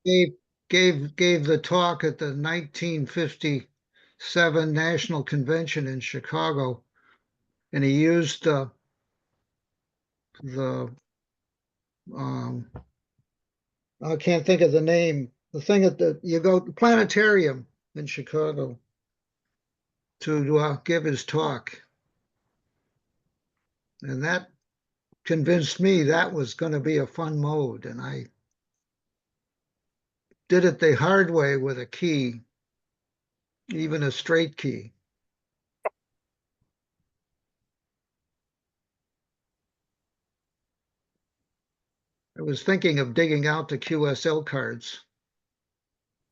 gave gave the talk at the 1957 National Convention in Chicago, and he used the um, I can't think of the name. The thing at the planetarium in Chicago to give his talk, and that convinced me that was going to be a fun mode, and I did it the hard way with a key, even a straight key. I was thinking of digging out the QSL cards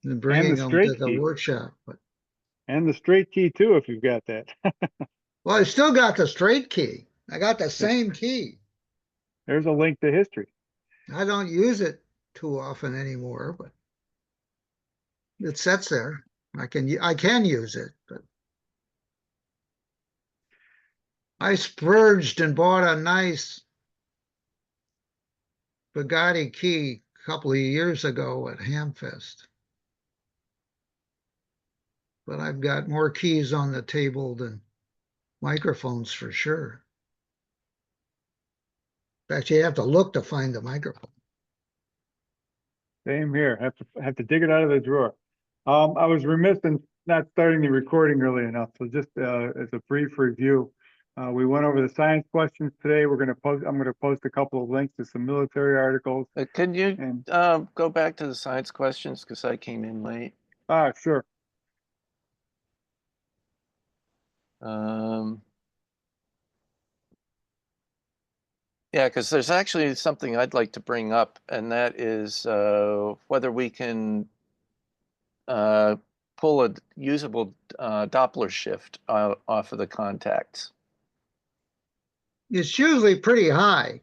and And the bringing them to straight the key. workshop, but And the straight key too, if you've got that. well, I still got the straight key. I got the same key. There's a link to history. I don't use it too often anymore, but it sits there. I can use it, but I splurged and bought a nice Bugatti key a couple of years ago at HamFest. But I've got more keys on the table than microphones for sure. In fact, you have to look to find the microphone. Same here. Have to dig it out of the drawer. I was remiss in not starting the recording early enough. So just as a brief review, we went over the science questions today. I'm going to post a couple of links to some military articles. Can you And go back to the science questions because I came in late? Sure. Yeah, because there's actually something I'd like to bring up, and that is whether we can pull a usable Doppler shift off of the contacts. It's usually pretty high.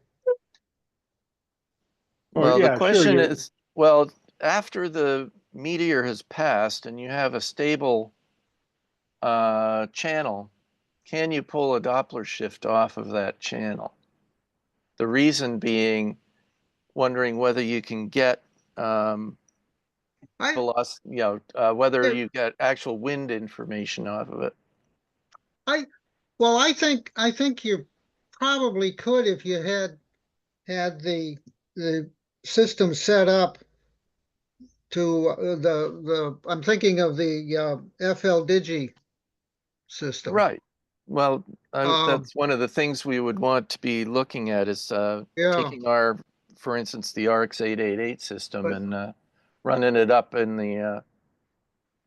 Well, yeah, the question sure, is, well, after the meteor has passed and you have a stable channel, can you pull a Doppler shift off of that channel? The reason being, wondering whether you can get velocity, whether you get actual wind information off of it. Well, I think you probably could if you had the system set up to the I'm thinking of the FL Digi system. Right. Well, Um, that's one of the things we would want to be looking at is yeah, taking our, for instance, the RX-888 system but and running it up in the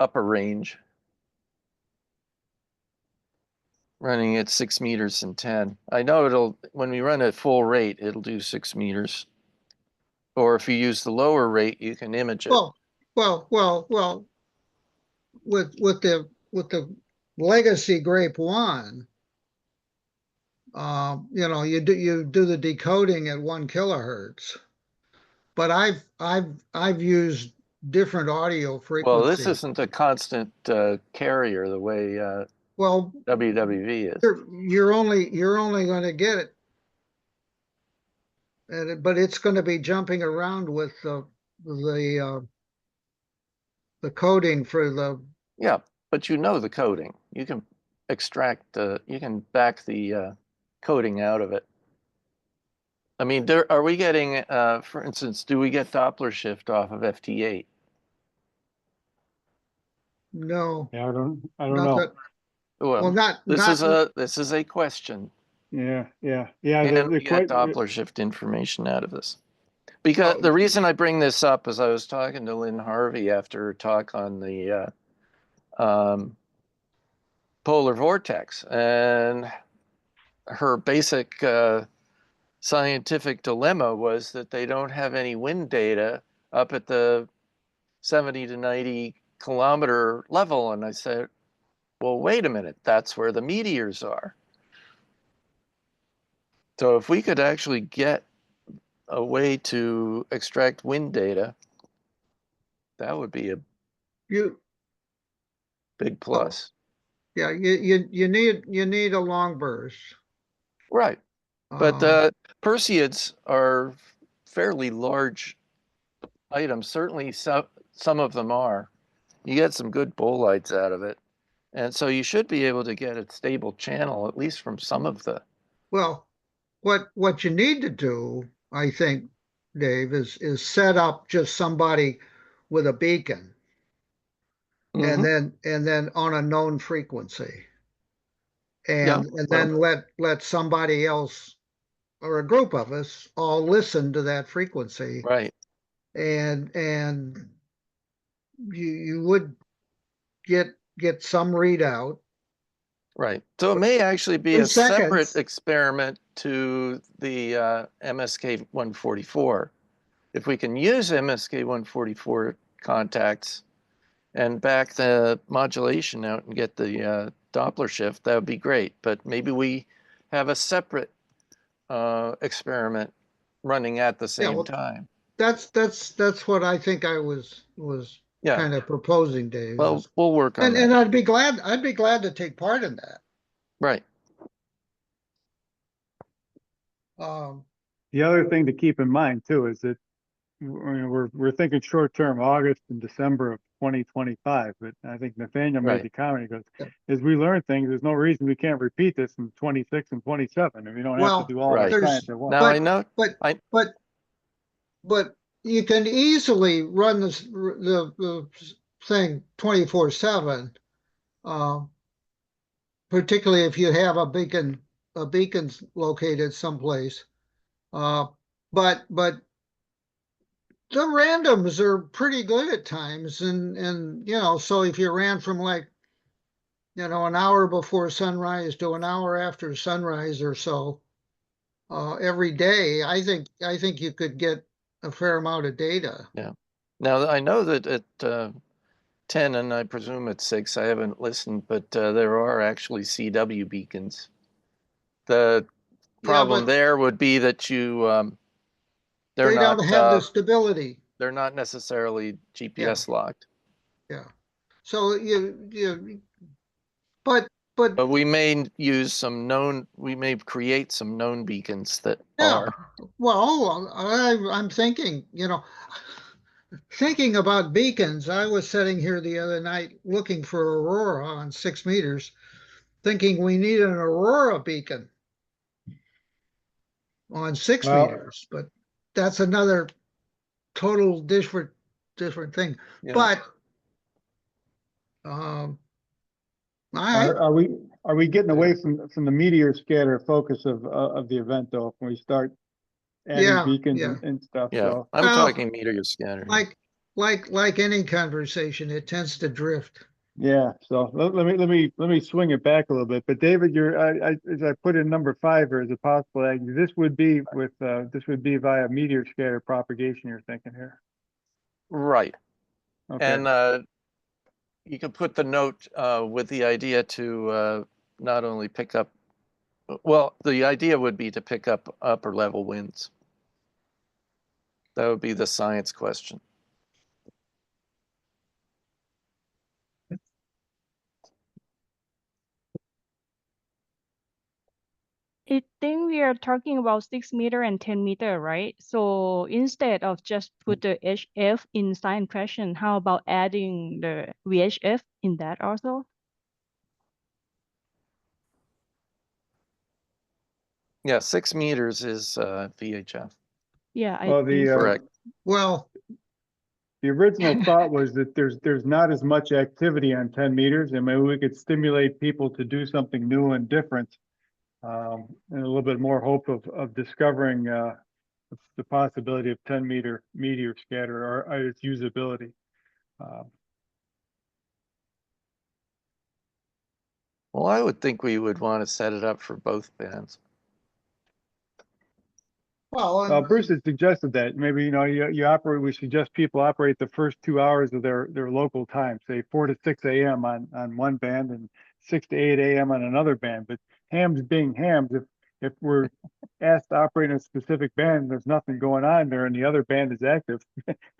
upper range, running at 6 meters and 10. I know when we run at full rate, it'll do 6 meters. Or if you use the lower rate, you can image it. well, with the legacy Grape One, you do the decoding at 1 kilohertz. But I've used different audio Well, this frequencies. isn't a constant carrier the way Well, WWV is. you're only going to get it, but it's going to be jumping around with the the coding for the. Yeah, but you know the coding. You can extract you can back the coding out of it. I mean, are we getting, for instance, do we get Doppler shift off of FT8? No, Yeah, I don't not know. that. Well, This is a question. Yeah. Can we get Doppler shift information out of this? Because well, the reason I bring this up is I was talking to Lynn Harvey after her talk on the polar vortex, and her basic scientific dilemma was that they don't have any wind data up at the 70 to 90 kilometer level. And I said, well, wait a minute, that's where the meteors are. So if we could actually get a way to extract wind data, that would be a big plus. Yeah, you need a long burst. Right. But Perseids are fairly large items. Certainly some of them are. You get some good bolides out of it. And so you should be able to get a stable channel, at least from some of the, Well, what you need to do, I think, Dave, is set up just somebody with a beacon and Mhm. then on a known frequency. Yeah, And well, then let somebody else or a group of us all listen to that frequency right, and you would get some readout right. So it may actually be in a separate seconds. experiment to the MSK 144. If we can use MSK 144 contacts and back the modulation out and get the Doppler shift, that would be great. But maybe we have a separate experiment running at the Yeah, same well, time. that's what I think I was Yeah, kind of proposing, Dave. well, we'll work on And that. I'd be glad to take part in that. Right. Um, The other thing to keep in mind too is that we're thinking short term, August and December of 2025. But I think Nathaniel made Right. the comment. He goes, Yeah. as we learn things, there's no reason we can't repeat this in 26 and 27, and we don't have to well, do all of our Right. science there's at once. Now I but know but I but but you can easily run the thing 24/7, particularly if you have a beacon's located someplace. Uh, but the randoms are pretty good at times, and so if you ran from like an hour before sunrise to an hour after sunrise or so every day, I think you could get a fair amount of data. yeah. Now I know that at 10 and I presume at 6, I haven't listened, but there are actually CW beacons. The Yeah, problem but there would be that they're they don't not have the stability. they're not necessarily Yeah, GPS locked. yeah. So but but But we may we may create some known beacons that yeah. are. Well, I'm thinking about beacons. I was sitting here the other night looking for aurora on 6 meters, thinking we need an aurora beacon on six Well, meters, but that's another total different thing. Yeah. But um, I are we getting away from the meteor scatter focus of the event though? When we start adding yeah, beacons yeah. and stuff, Yeah, so I'm Well, talking meteor scatter. like any conversation, it tends to drift. yeah. So let me swing it back a little bit. But David, as I put in number 5 here as a possible ag, this would be via meteor scatter propagation. You're thinking here, Right. okay? And you could put the note with the idea to not only pick up, well, the idea would be to pick up upper level winds. That would be the science question. I think we are talking about 6 meter and 10 meter, right? So instead of just put the HF in science question, how about adding the VHF in that also? Yeah, 6 meters is VHF. Yeah, I Well, think so. Correct. Well, the original thought was that there's not as much activity on 10 meters, and maybe we could stimulate people to do something new and different, and a little bit more hope of discovering the possibility of 10-meter meteor scatter or its usability. Well, I would think we would want to set it up for both bands. well, Bruce had suggested that maybe we suggest people operate the first 2 hours of their local time, say 4 to 6 a.m. on one band and 6 to 8 a.m. on another band. But hams being hams, if we're asked to operate in a specific band, there's nothing going on there, and the other band is active,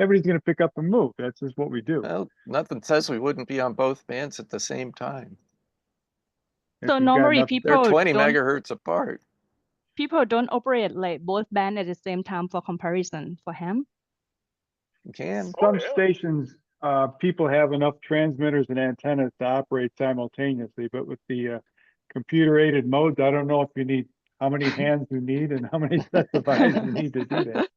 everybody's going to pick up and move. That's just what we do. Well, nothing says we wouldn't be on both bands at the same time. If So you've got normally enough, They're 20 don't megahertz apart. people don't operate like both band at the same time for comparison for ham. You can. Some stations, people have enough transmitters and antennas to operate simultaneously, but with the computer-aided modes, I don't know if you need, how many hands you need and how many sets of eyes you need to do that.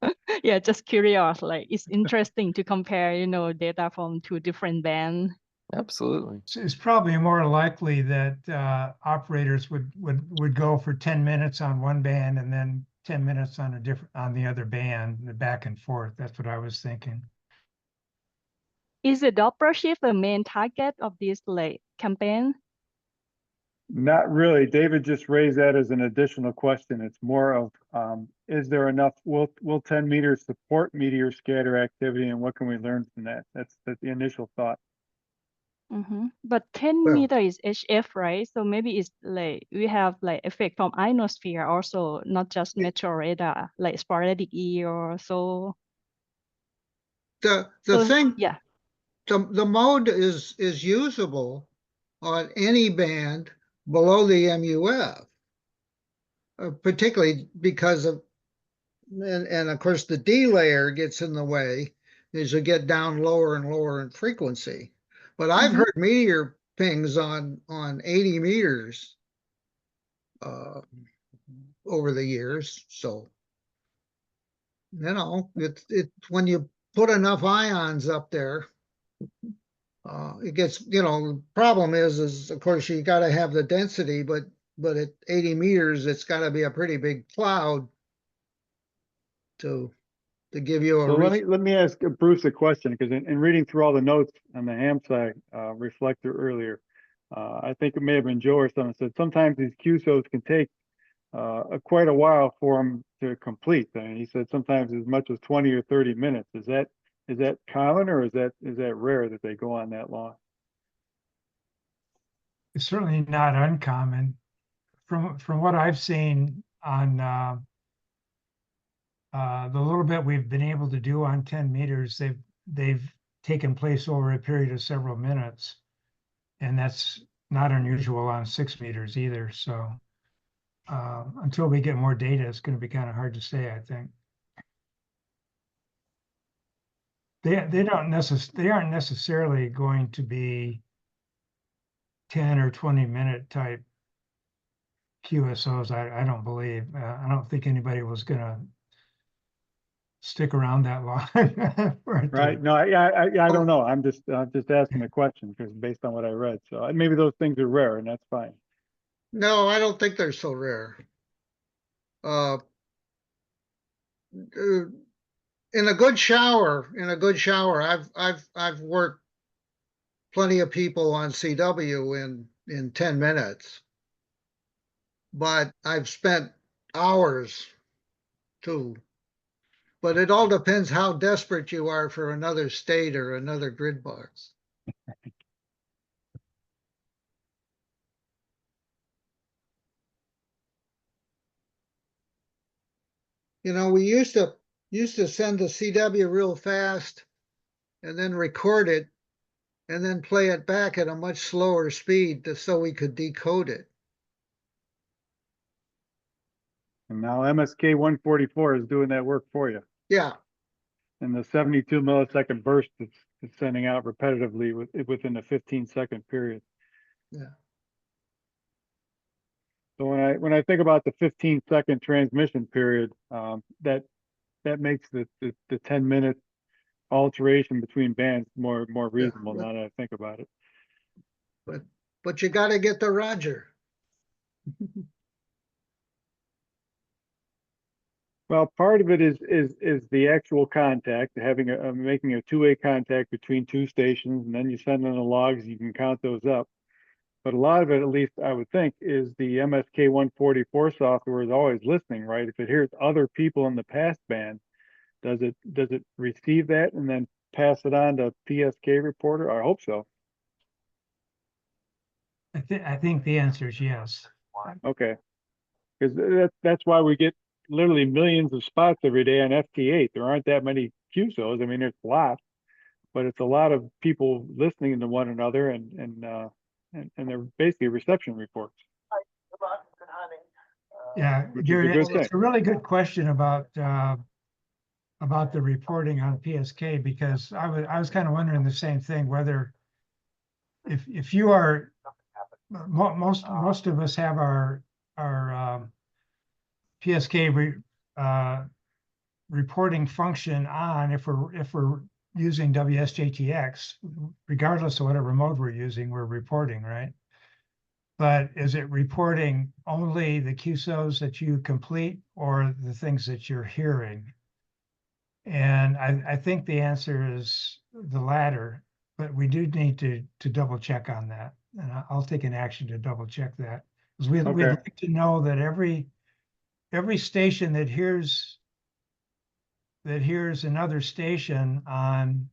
Yeah, just curious. Like it's interesting to compare, data from two different bands. Absolutely. It's probably more likely that operators would go for 10 minutes on one band and then 10 minutes on the other band, the back and forth. That's what I was thinking. Is the Doppler shift the main target of this like campaign? Not really. David just raised that as an additional question. It's more of, is there enough, will 10 meters support meteor scatter activity, and what can we learn from that? That's the initial thought. But 10 Well- meter is HF, right? So maybe it's like we have like effect from ionosphere also, not just metro radar, like sporadic E or so. The So, thing, yeah. the mode is usable on any band below the MUF, particularly because of, and of course the D layer gets in the way as you get down lower and lower in frequency. But I've Mhm. heard meteor pings on 80 meters over the years. So, it when you put enough ions up there, it gets, the problem is of course you got to have the density, but at 80 meters, it's got to be a pretty big cloud to give you a So reach. let me ask Bruce a question, because in reading through all the notes on the HamSCI reflector earlier, I think it may have been Joe or someone said sometimes these QSOs can take quite a while for them to complete. I mean, he said sometimes as much as 20 or 30 minutes. Is that common, or is that rare that they go on that long? It's certainly not uncommon. From what I've seen on the little bit we've been able to do on 10 meters, they've taken place over a period of several minutes. And that's not unusual on 6 meters either. So until we get more data, it's going to be kind of hard to say, I think. They aren't necessarily going to be 10 or 20 minute type QSOs. I don't believe. I don't think anybody was going to stick around that long. Right? No, I don't know. I'm just asking a question because based on what I read. So maybe those things are rare, and that's fine. No, I don't think they're so rare. Uh, in a good shower, I've worked plenty of people on CW in 10 minutes, but I've spent hours too. But it all depends how desperate you are for another state or another grid box. We used to send the CW real fast and then record it and then play it back at a much slower speed so we could decode it. And now MSK 144 is doing that work for you. Yeah. And the 72 millisecond burst it's sending out repetitively within a 15-second period. Yeah. So when I think about the 15-second transmission period, that makes the 10-minute alteration between bands more reasonable now that I think about it. But you got to get the Roger. Well, part of it is the actual contact, making a two-way contact between two stations, and then you send in the logs, you can count those up. But a lot of it, at least I would think, is the MSK 144 software is always listening, right? If it hears other people in the pass band, does it receive that and then pass it on to PSK reporter? I hope so. I think the answer is yes. Okay, because that's why we get literally millions of spots every day on FT8. There aren't that many QSOs. I mean, there's lots, but it's a lot of people listening to one another, and they're basically reception reports. Yeah, Which is a Gary, good it's thing. a really good question about about the reporting on PSK, because I was kind of wondering the same thing, whether if you are, most of us have our PSK reporting function on if we're using WSJTX, regardless of whatever mode we're using, we're reporting, right? But is it reporting only the QSOs that you complete or the things that you're hearing? And I think the answer is the latter, but we do need to double check on that. And I'll take an action to double check that. Because we'd Okay. like to know that every station that hears another station on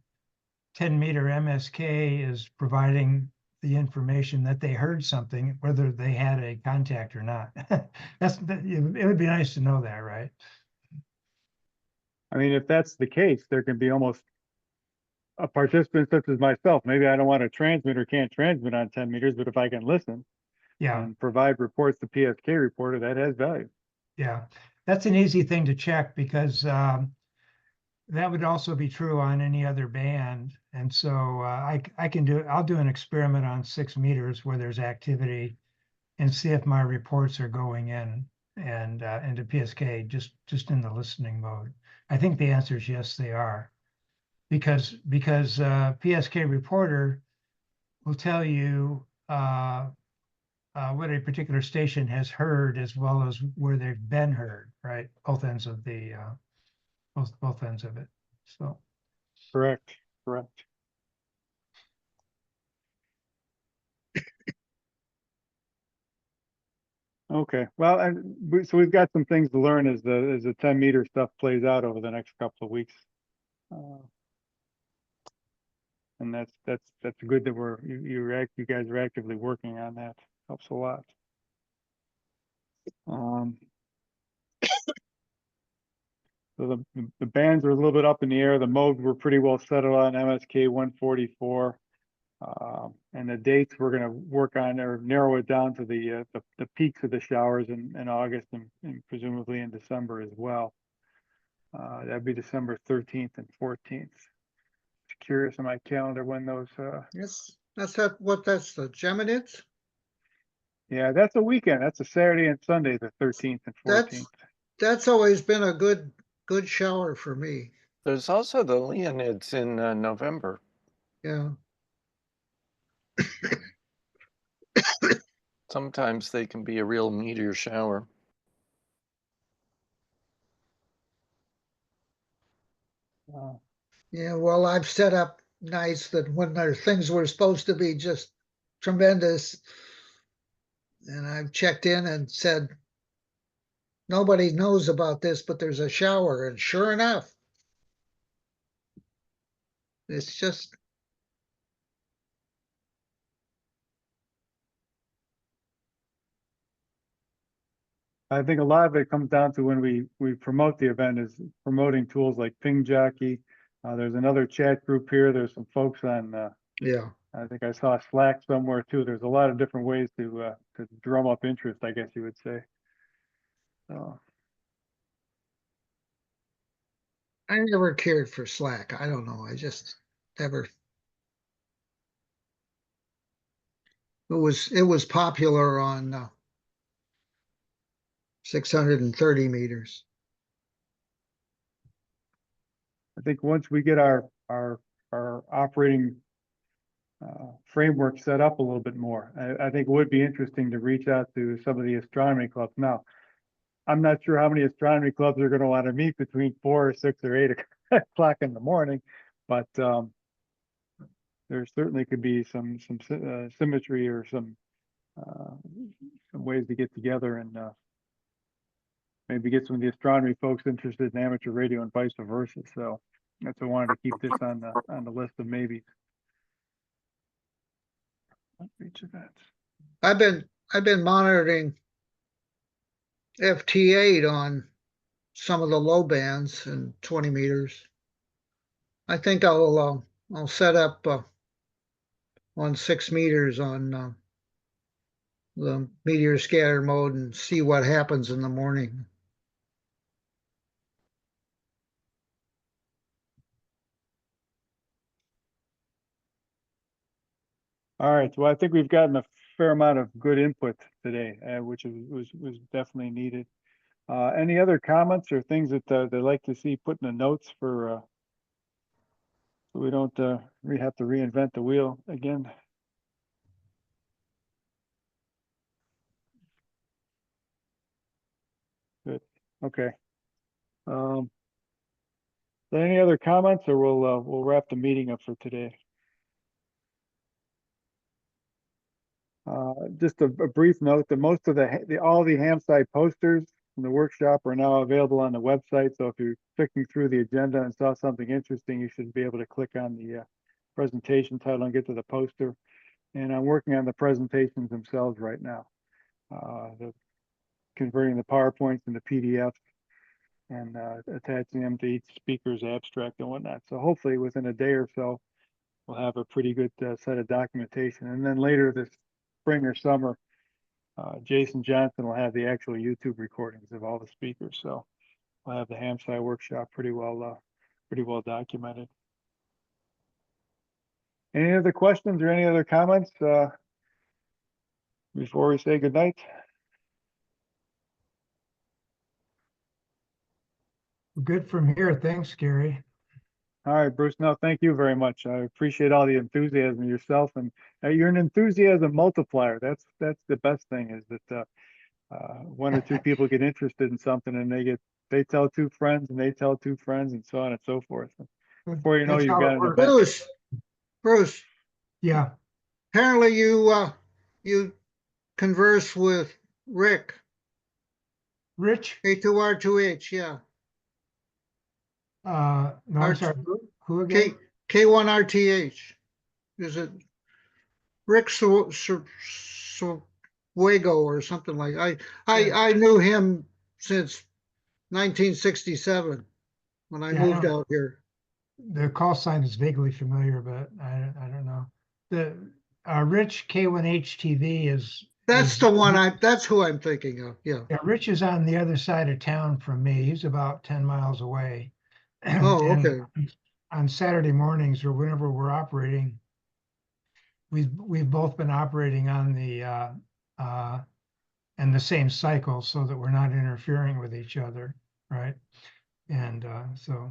10-meter MSK is providing the information that they heard something, whether they had a contact or not. It would be nice to know that, right? I mean, if that's the case, there can be almost a participant such as myself. Maybe I don't want to transmit or can't transmit on 10 meters, but if I can listen Yeah, and provide reports to PSK reporter, that has value. yeah. That's an easy thing to check, because that would also be true on any other band. And so I'll do an experiment on 6 meters where there's activity and see if my reports are going in and into PSK just in the listening mode. I think the answer is yes, they are, because PSK reporter will tell you what a particular station has heard, as well as where they've been heard, right? Both ends of the both ends of it. So Correct. Correct. Okay, well, so we've got some things to learn as the 10-meter stuff plays out over the next couple of weeks. And that's good that you guys are actively working on that. Helps a lot. So the bands are a little bit up in the air. The modes were pretty well settled on MSK 144. And the dates we're going to work on or narrow it down to the peaks of the showers in August and presumably in December as well. That'd be December 13th and 14th. Just curious on my calendar when those. Yes, that's the Geminids? Yeah, that's a weekend. That's a Saturday and Sunday, the 13th and 14th. That's always been a good shower for me. There's also the Leonids in November. Yeah. Sometimes they can be a real meteor shower. Yeah, well, I've set up nights that when there things were supposed to be just tremendous, and I've checked in and said, nobody knows about this, but there's a shower, and sure enough, it's just I think a lot of it comes down to when we promote the event is promoting tools like Ping Jockey. There's another chat group here. There's some folks on, yeah. I think I saw Slack somewhere too. There's a lot of different ways to drum up interest, I guess you would say. So I never cared for Slack. I don't know. I just never. It was popular on 630 meters. I think once we get our operating framework set up a little bit more, I think it would be interesting to reach out to some of the astronomy clubs. Now, I'm not sure how many astronomy clubs are going to want to meet between 4 or 6 or 8 o'clock in the morning, but there certainly could be some symmetry or some ways to get together and maybe get some of the astronomy folks interested in amateur radio and vice versa. So that's why I wanted to keep this on the list of maybes. Outreach events. I've been monitoring FT8 on some of the low bands and 20 meters. I think I'll set up on 6 meters on the meteor scatter mode and see what happens in the morning. All right, well, I think we've gotten a fair amount of good input today, which was definitely needed. Any other comments or things that they'd like to see put in the notes for so we don't have to reinvent the wheel again? Good. Okay. Any other comments, or we'll wrap the meeting up for today? Just a brief note that most of all the HamSCI posters from the workshop are now available on the website. So if you're clicking through the agenda and saw something interesting, you should be able to click on the presentation title and get to the poster. And I'm working on the presentations themselves right now. Converting the PowerPoints into PDFs and attaching them to each speaker's abstract and whatnot. So hopefully within a day or so, we'll have a pretty good set of documentation. And then later this spring or summer, Jason Johnson will have the actual YouTube recordings of all the speakers. So we'll have the HamSCI workshop pretty well documented. Any other questions or any other comments before we say goodnight? Good from here. Thanks, Gary. All right, Bruce. No, thank you very much. I appreciate all the enthusiasm yourself, and you're an enthusiasm multiplier. That's the best thing, is that one or two people get interested in something and they tell two friends and they tell two friends and so on and so forth. Before you know, That's you've how got it an works. event. Bruce, Yeah, apparently you converse with Rick, Rich, K2R2H, yeah. no, I'm Art- sorry, who again? K1RTH. Is it Rick Suego or something like I knew him since 1967 when I Yeah, moved out here. The call sign is vaguely familiar, but I don't know. The Rich K1HTV That's the one that's who I'm thinking of. Yeah. Yeah, Rich is on the other side of town from me. He's about 10 miles away. Oh, And okay. on Saturday mornings or whenever we're operating, we've both been operating on the and the same cycle so that we're not interfering with each other, right? And so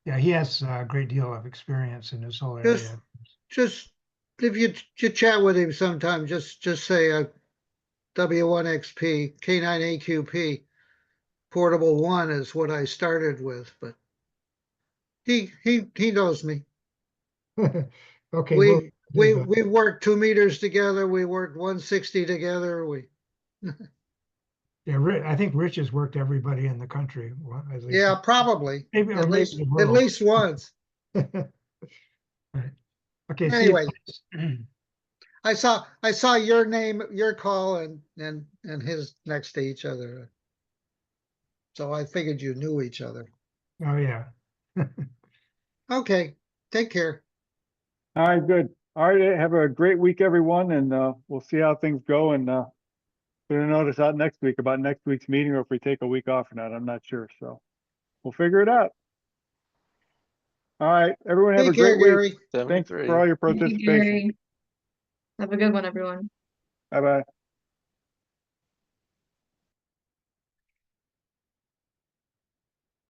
yeah, he has a great deal of experience in this whole area. Just if you chat with him sometime, just say W1XP K9AQP portable one is what I started with, but he knows me. Okay, well, We worked 2 meters together. We worked 160 together. yeah, I think Rich has worked everybody in the country, well, at least. Yeah, probably Maybe, or at maybe least the world. once. Right. Okay. Anyway, See you. I saw your name, your call, and his next to each other, so I figured you knew each other. Oh, yeah. Okay, take care. All right, good. All right, have a great week, everyone, and we'll see how things go. And put a notice out next week about next week's meeting, or if we take a week off or not. I'm not sure, so we'll figure it out. All right, everyone have a Take care, great week. Gary. Thanks 73. for all your Thank you, participation. Gary. Have a good one, everyone. Bye-bye.